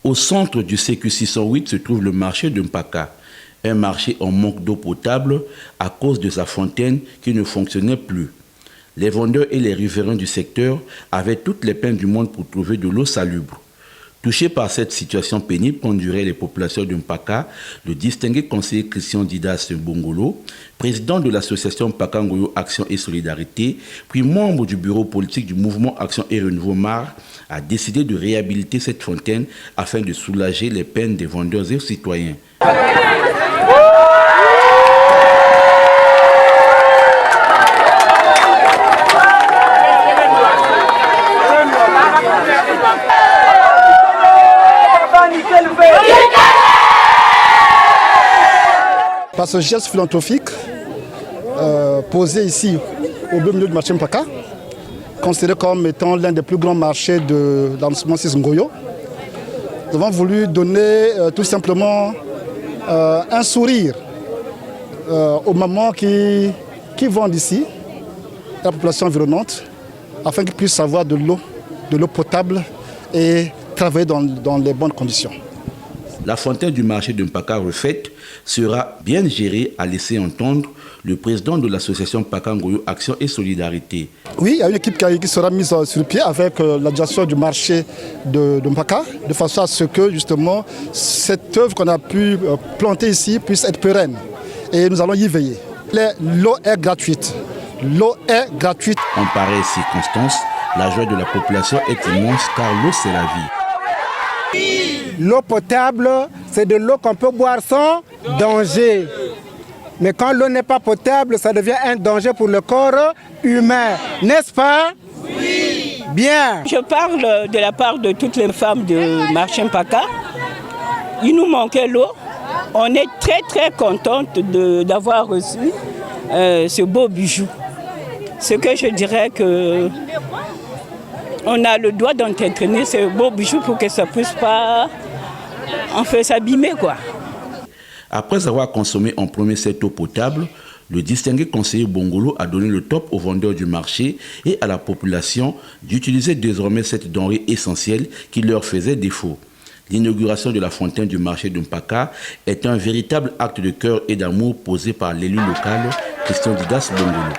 Au centre du CQ 608 se trouve le marché de Mpaka, un marché en manque d'eau potable à cause de sa fontaine qui ne fonctionnait plus. Les vendeurs et les riverains du secteur avaient toutes les peines du monde pour trouver de l'eau salubre. Touché par cette situation pénible qu'enduraient les populations de Mpaka, le distingué conseiller Christian Didas Bongolo, président de l'association Mpaka Ngoyo Action et Solidarité, puis membre du bureau politique du mouvement Action et Renouveau MAR, a décidé de réhabiliter cette fontaine afin de soulager les peines des vendeurs et citoyens. Par ce geste philanthropique posé ici au beau milieu du marché Mpaka, considéré comme étant l'un des plus grands marchés de l'arrondissement 6 Ngoyo, nous avons voulu donner tout simplement un sourire aux mamans qui vendent ici, à la population environnante, afin qu'ils puissent avoir de l'eau potable et travailler dans les bonnes conditions. La fontaine du marché de Mpaka refaite sera bien gérée, a laissé entendre le président de l'association Mpaka Ngoyo Action et Solidarité. Oui, il y a une équipe qui sera mise sur pied avec la direction du marché de Mpaka, de façon à ce que justement cette œuvre qu'on a pu planter ici puisse être pérenne. Et nous allons y veiller. L'eau est gratuite. L'eau est gratuite. En pareille circonstance, la joie de la population est immense car l'eau c'est la vie. L'eau potable, c'est de l'eau qu'on peut boire sans danger. Mais quand l'eau n'est pas potable, ça devient un danger pour le corps humain. N'est-ce pas? Oui. Bien. Je parle de la part de toutes les femmes de marché Mpaka. Il nous manquait l'eau. On est très très contente d'avoir reçu ce beau bijou. Ce que je dirais que on a le droit d'entretenir ce beau bijou pour que ça ne puisse pas s'abîmer, quoi. Après avoir consommé en premier cette eau potable, le distingué conseiller Bongolo a donné le top aux vendeurs du marché et à la population d'utiliser désormais cette denrée essentielle qui leur faisait défaut. L'inauguration de la fontaine du marché de Mpaka est un véritable acte de cœur et d'amour posé par l'élu local Christian Didas Bongolo.